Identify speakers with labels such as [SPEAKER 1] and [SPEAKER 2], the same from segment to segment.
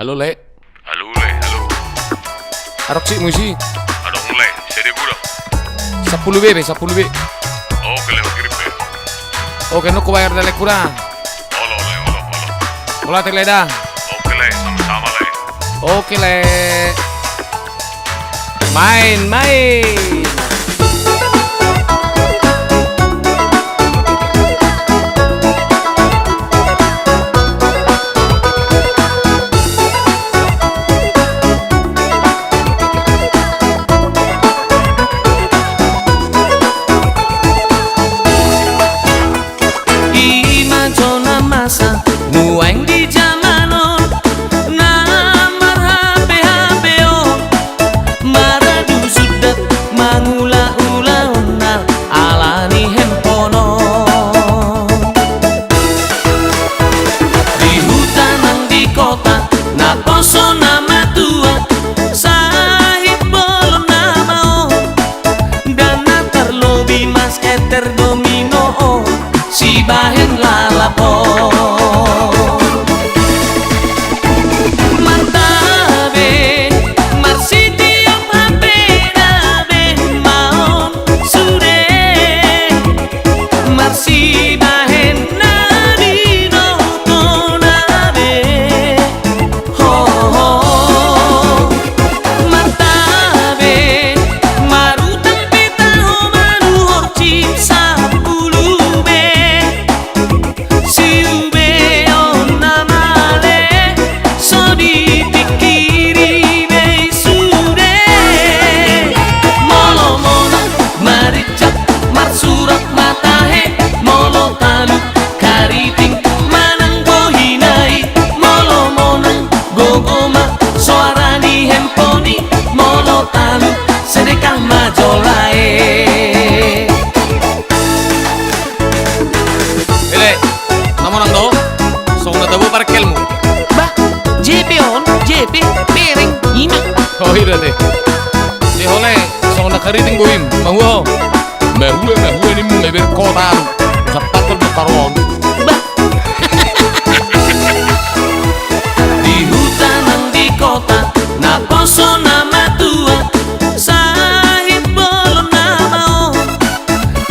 [SPEAKER 1] Halo Le,
[SPEAKER 2] Halo Le, halo.
[SPEAKER 1] arok sih musi.
[SPEAKER 2] Adong Le, sede gura.
[SPEAKER 1] 10 be, 10 be.
[SPEAKER 2] Oh, kele kirip be.
[SPEAKER 1] Oke, no ko bayar dale kurang.
[SPEAKER 2] Olo Le, olo.
[SPEAKER 1] Mula tele dah.
[SPEAKER 2] Oke Le, sama-sama Le.
[SPEAKER 1] Oke Le. Main.
[SPEAKER 3] Nuang di zamano namar HP maradu sudah mangula-ula alani hempono di hutan nang di kota na poso nama tua sahib bolon nama dan natar lobi mas eter domino si bahen lalapo sedekah majolae.
[SPEAKER 1] Ele, namun nang do. Song na tabo parkelmu.
[SPEAKER 3] Bah, JP piring ini.
[SPEAKER 1] Oh iya deh. Si hole, song na kariting buim. Mahuo. Mahuo ni mo meber kota. Sapatul bekaron.
[SPEAKER 3] Bah. Di hutan nang di kota, na poso nama tua. Sahib bolon nama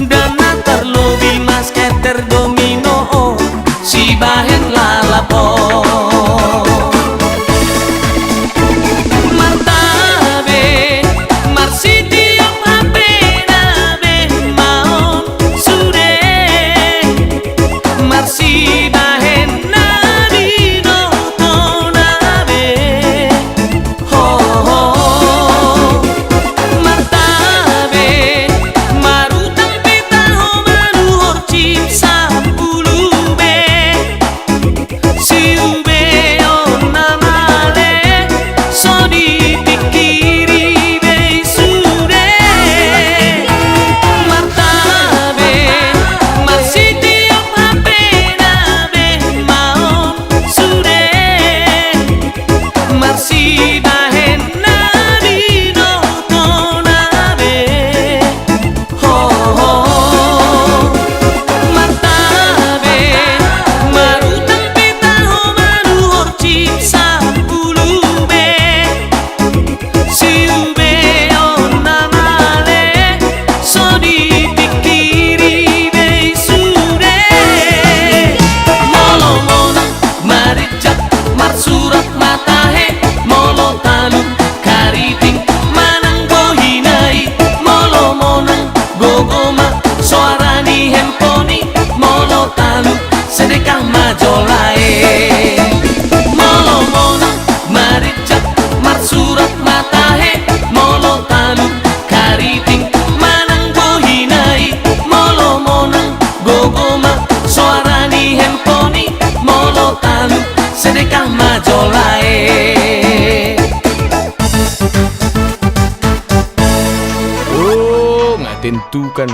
[SPEAKER 3] dan natar lobi mas keter domino si bahen lalapo martabe marsi tiap HP nabe maon sude marsi bahen nabi no nabe ho sedekah majolae molo mona maricak marsurat matahe molo tanu kariting manang bohinai molo mona gogoma suarani hemponi molo tanu sedekah majolae.
[SPEAKER 1] Oh, nggak tentukan.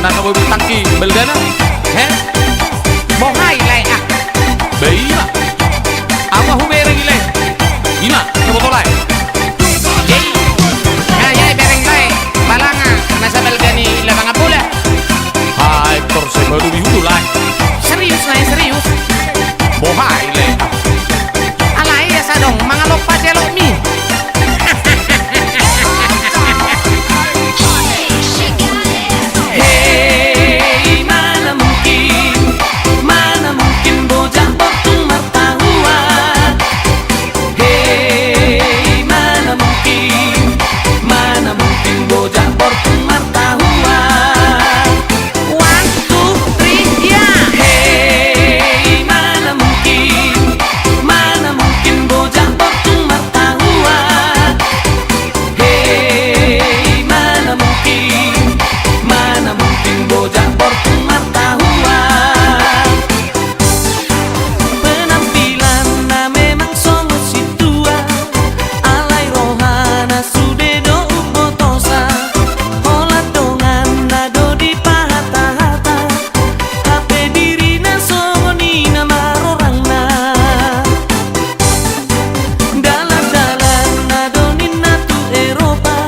[SPEAKER 1] nakaboy tangki beldana. Heh.
[SPEAKER 4] Bohai lai ah.
[SPEAKER 1] Baima. Awa hubereng ile. Ima, kebotolai.
[SPEAKER 4] Yay bereng lai. Balanga nasa belgani lamang pula.
[SPEAKER 1] Hai, torse baru bihudu lai.
[SPEAKER 4] Serius lai serius.
[SPEAKER 1] Bohai le.
[SPEAKER 4] Alai ya sadong mangalok pa jelok mi.
[SPEAKER 3] Hey, mana mungkin bocah Portung Martahua. Hey, mana mungkin bocah Portung Martahua.
[SPEAKER 4] 1, 2, 3 ya.
[SPEAKER 3] Hey, mana mungkin bocah Portung Martahua. Hey, mana mungkin bocah Portung Martahua. Penampilan na memang songos si tua, alai rohana sudedo upotosa, olah dongan nado di pahata-hata, hape diri na songoni na marorang na. Dalan-dalan nado nina tu Eropa,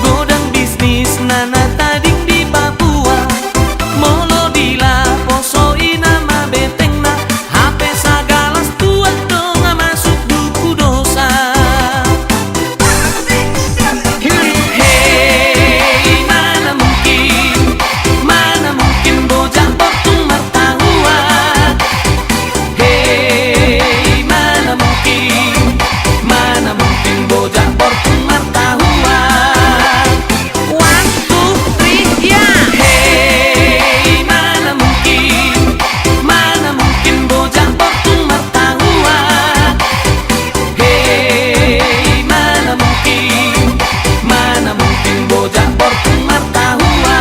[SPEAKER 3] godang bisnis nana tading di Papua, molo di la poso inama beteng na, hape sagalas tuan dong masuk duku dosa. Hey, mana mungkin bocah Portung Martahua. Hey, mana mungkin bocah Portung Martahua.
[SPEAKER 4] 1, 2, 3 ya.
[SPEAKER 3] Hey, mana mungkin bocah Portung Martahua. Hey, mana mungkin bocah Portung Martahua.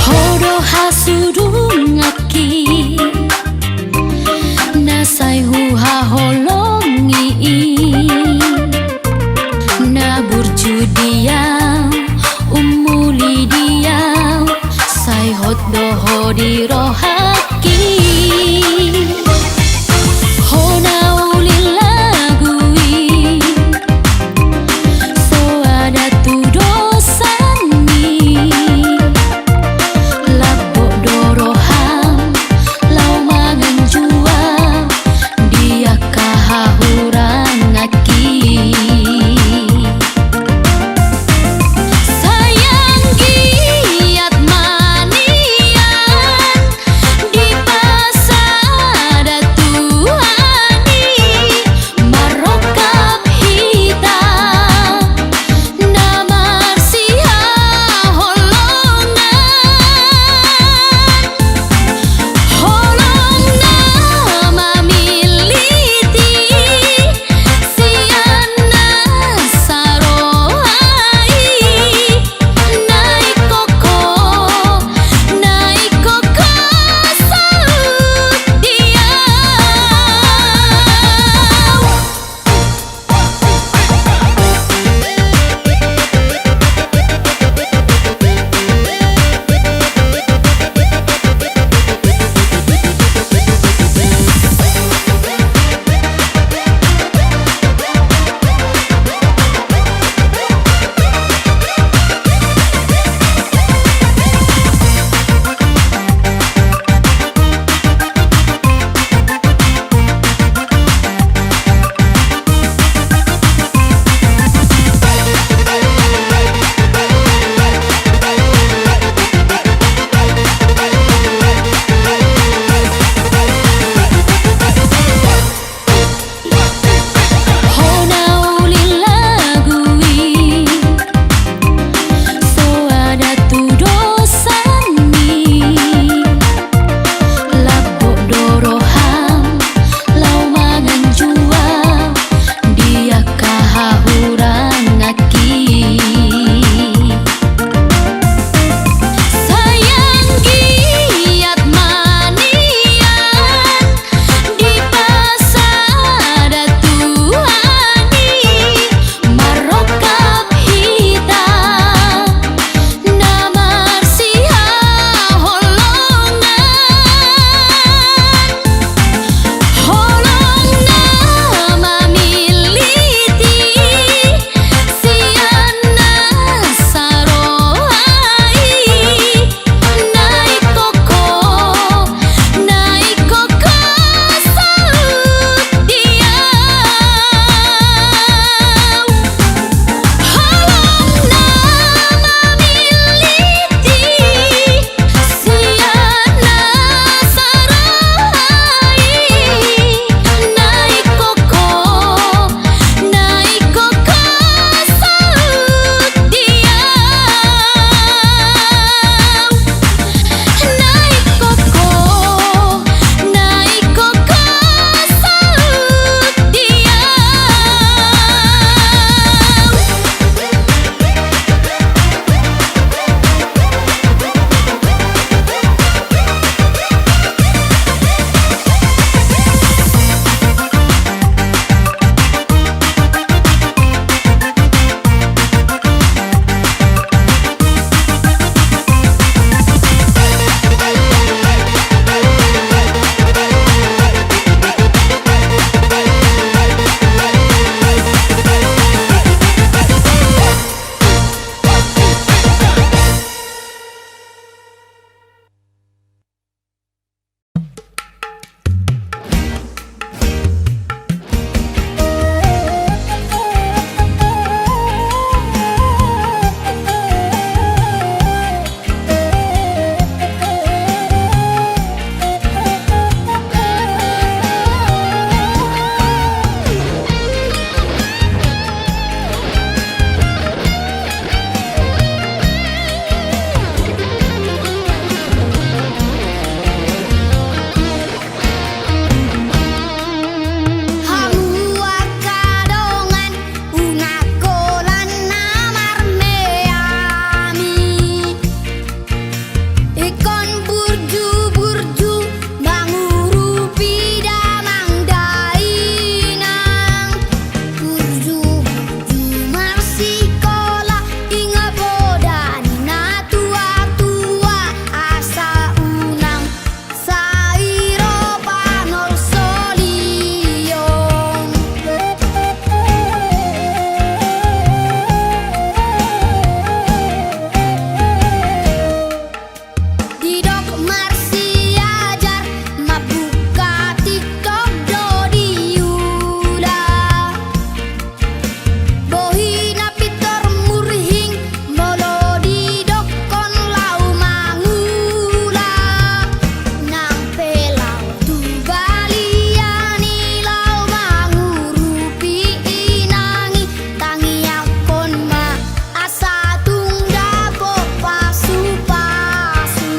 [SPEAKER 5] Hodo hasudung aki nasai huha holongi na burju dia umuli dia sai hot doho di rohaki hona ulilagui so ada tu dosani Labok doroham lau mangan jua dia kahahurang aki sayang giat manian di pasar Marsiajar mabuka TikTok do diula Bohina Peter murhing molo di dokon lau mangula Nampe lau tu baliani lau mangurupi inangi Tangi akon ma asa tungga bo pasu-pasu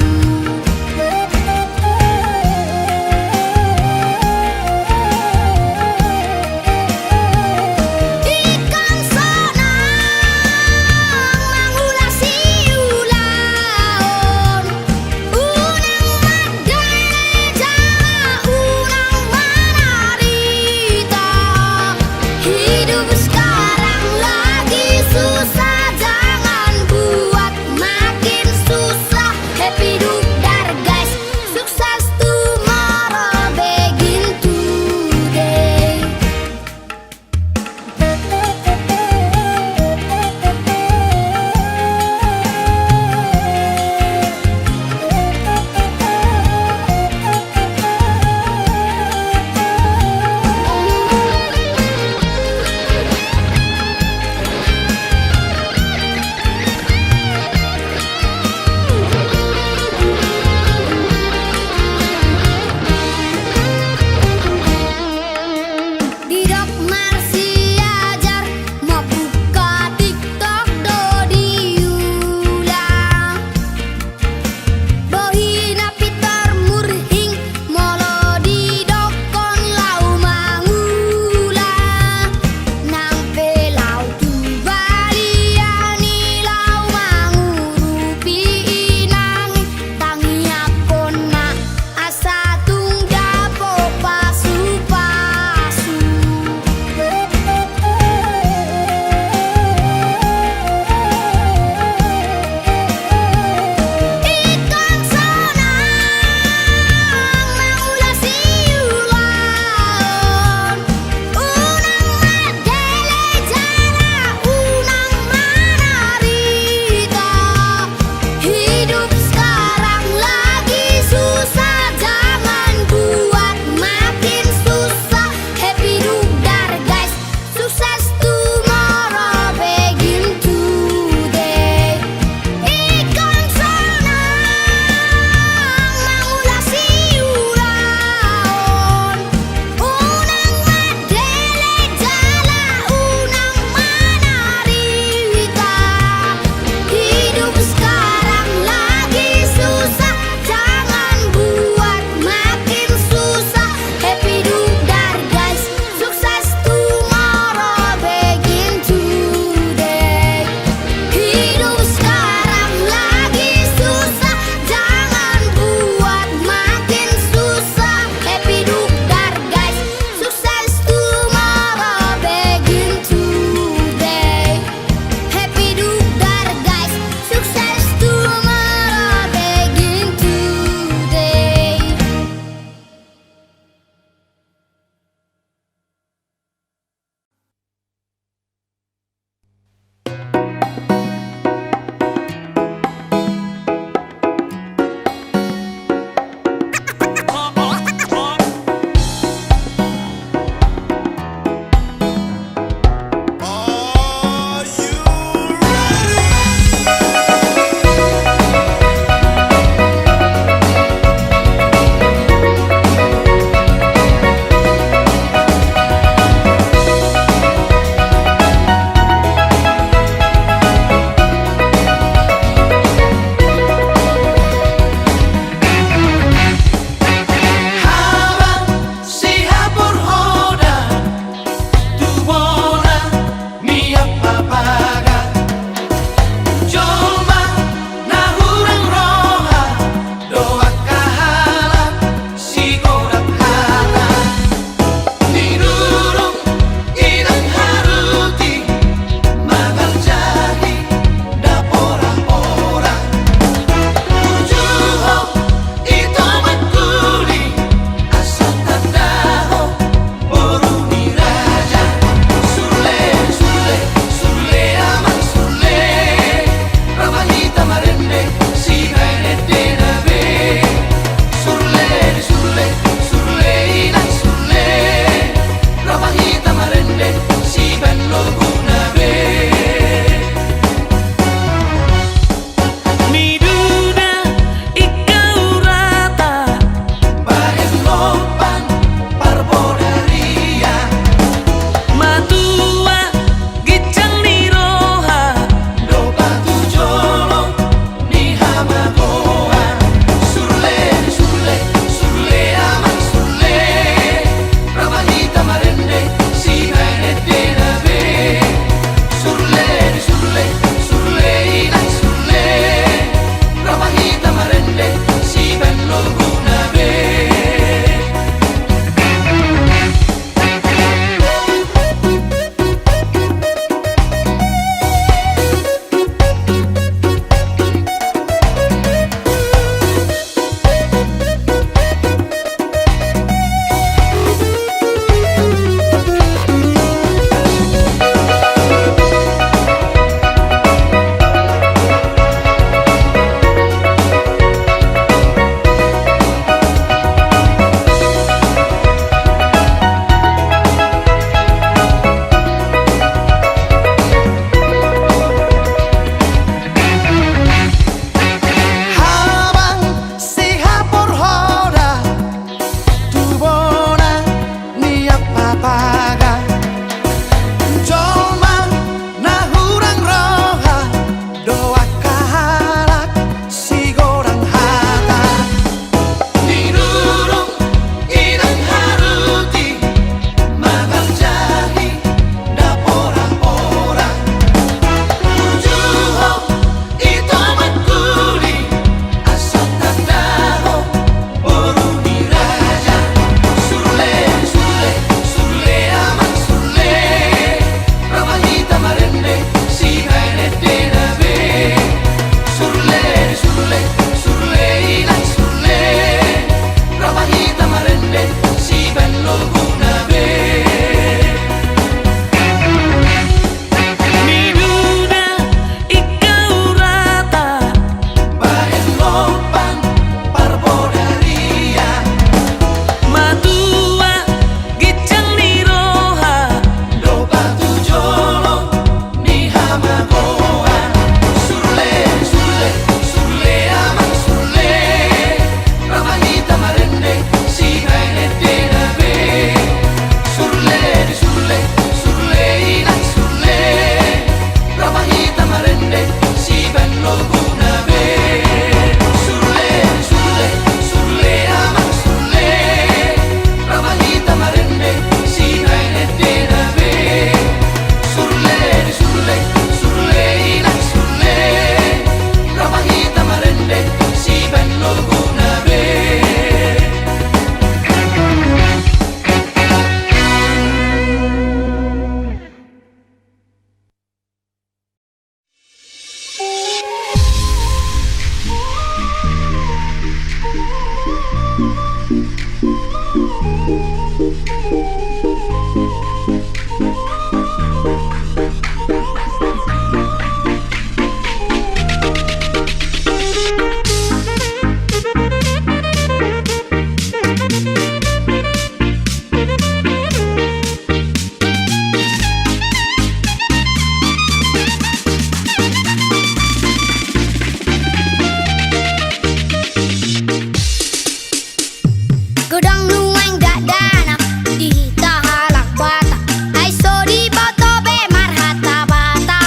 [SPEAKER 5] Godang nuang dadana di tahalak bata ai so di boto be marhata bata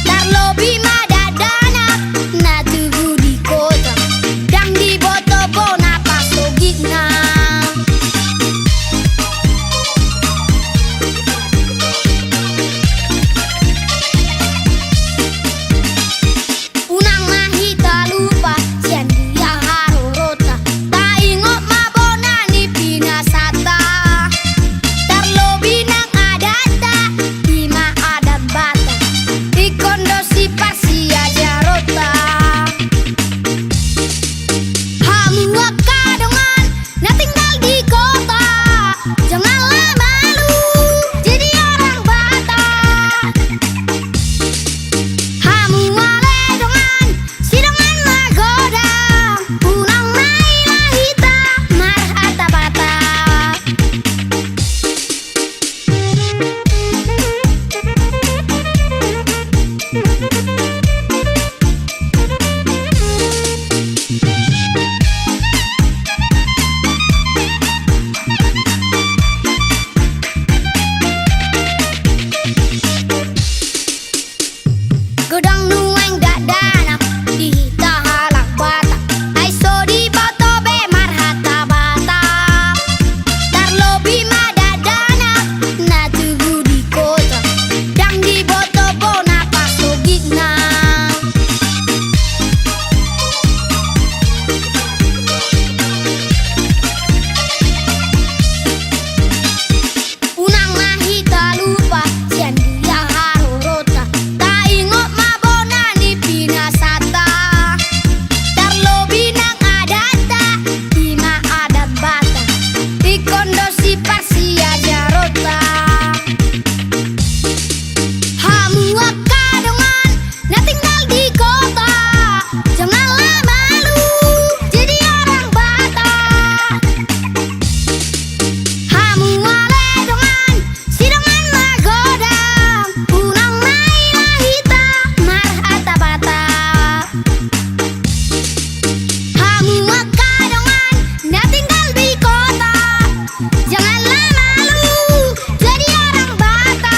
[SPEAKER 5] tarlobi madadana na tugu di kota dang di boto bona pasogigna unang mahita lupa sian dia harorota taingot mabona ni pinasata tarlobi nang adata di ma adat bata ikondo si pasia jarota hamu kadongan na tinggal di kota janganlah malu jadi orang bata hamu waledongan sidongan magoda unang mailahita marhata bata Godang nuang dadana di tahalak bata ai so di boto be marhata bata tarlobi madadana na tugu di kota dang di boto bona pasogigna unang mahita lupa sian dia harorota taingot mabona ni pinasata tarlobi nang adata di ma adat bata ikondo si pasia jarota hamu kadongan na tinggal di kota janganlah malu jadi orang bata hamu waledongan sidongan magoda unang mailahita marhata bata hamu kadongan na tinggal di kota janganlah malu jadi orang bata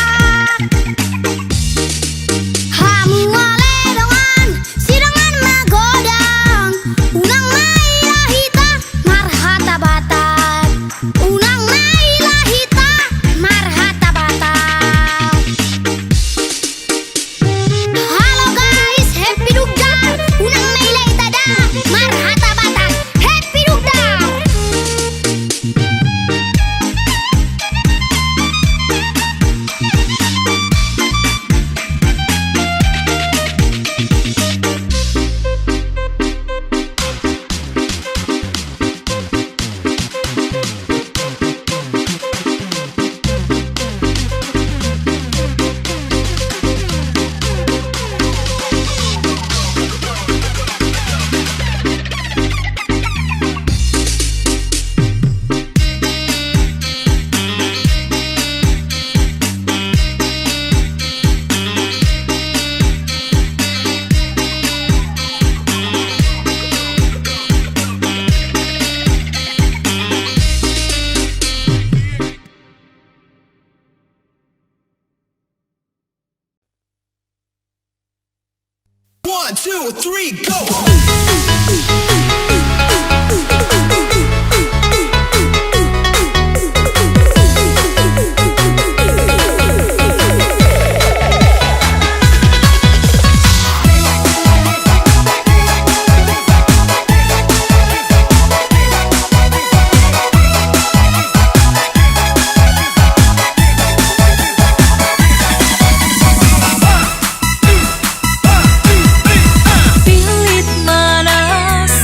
[SPEAKER 5] hamu waledongan sidongan magoda unang mailahita marhata bata unang mailahita marhata bata. Halo guys, happy dugdar unang mailahita da marhata bata happy dugdar.
[SPEAKER 6] One, two, three, go!
[SPEAKER 3] Pilit manas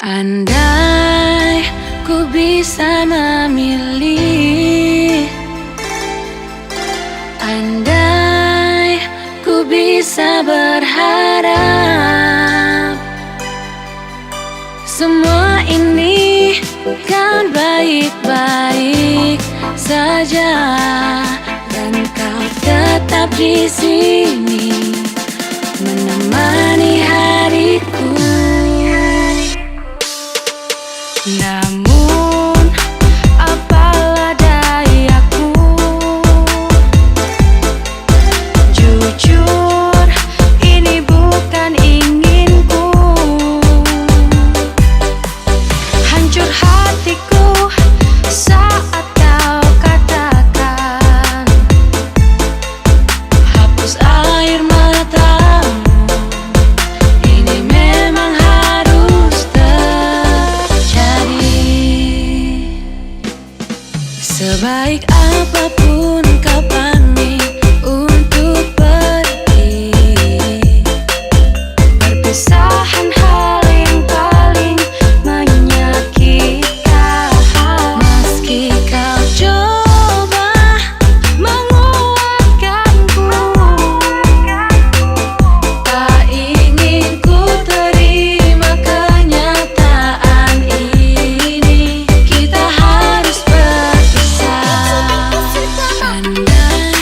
[SPEAKER 7] Andai ku bisa memilih, andai ku bisa berharap, semua ini kan baik-baik saja, dan kau tetap di sini menemani hariku. Namun apalah dayaku, jujur ini bukan inginku. Hancur hatiku saat kau katakan hapus air matamu, ini memang harus terjadi. Sebaik apapun kau pamit untuk pergi, perpisahan hal yang paling menyakitkan. Meski kau coba menguatkanku, tak ingin ku terima kenyataan ini. Kita harus berpisah. Andai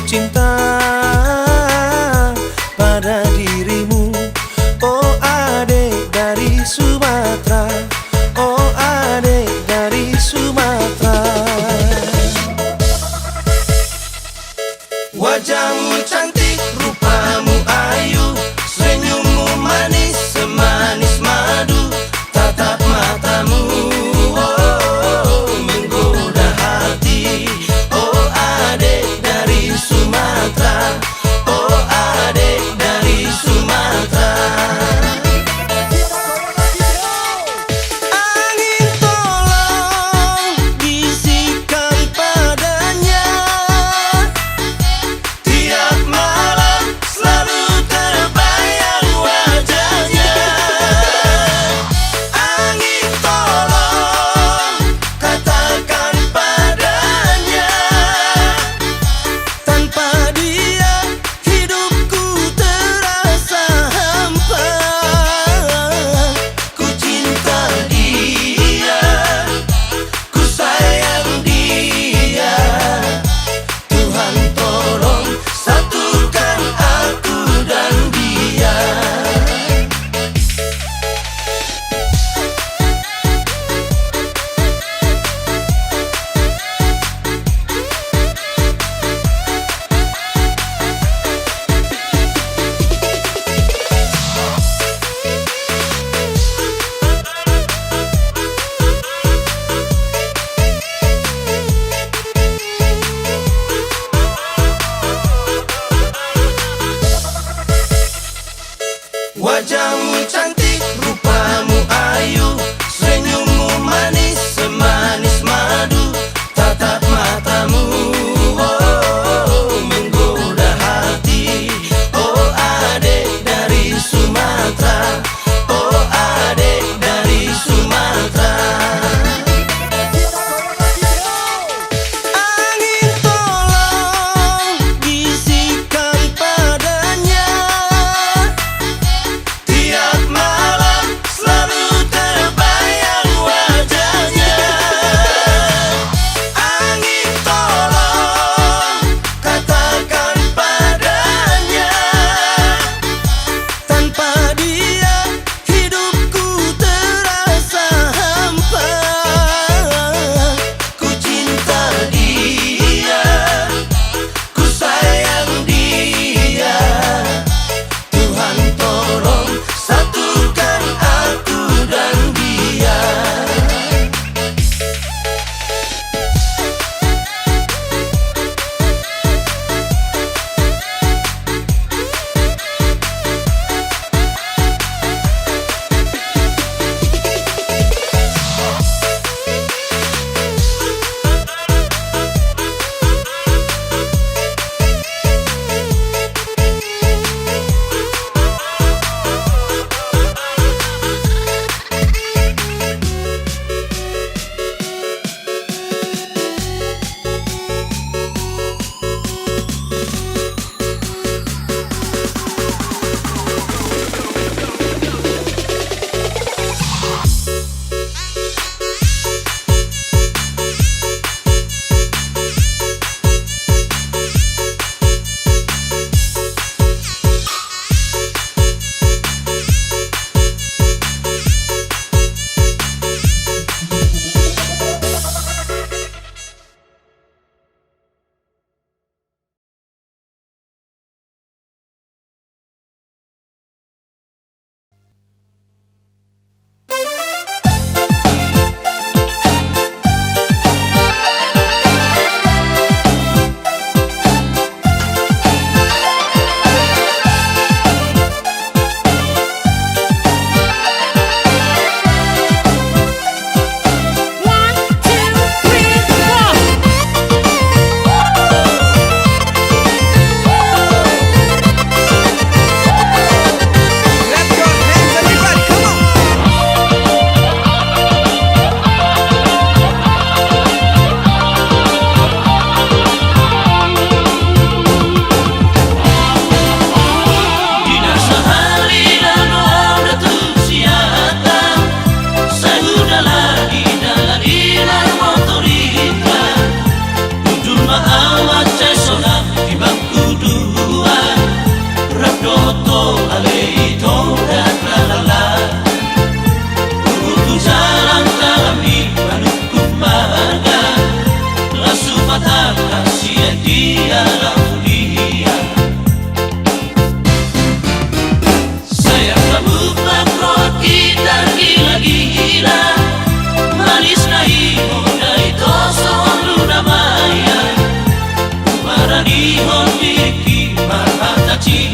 [SPEAKER 3] cinta pada dirimu. Oh adek dari Sumatera, oh adek dari Sumatera. Wajahmu cantik, rupamu ayu, senyummu manis, semanis madu, tatap matamu menggoda hati. Oh adek dari Sumatera, oh adek dari Sumatera. Angin tolong bisikan padanya, tiap malam selalu terbayang wajahnya. Angin tolong katakan padanya, tanpa dia hidupku terasa hampa. Ku cinta dia, ku sayang dia. Tuhan tolong satukan aku dan dia. Wajahmu cantik, rupamu ayu, senyummu manis, semanis madu, tatap matamu menggoda hati. Oh adek dari Sumatera, oh adek dari Sumatera. Angin tolong bisikan padanya, tiap malam Ihon Wiki Marhatachi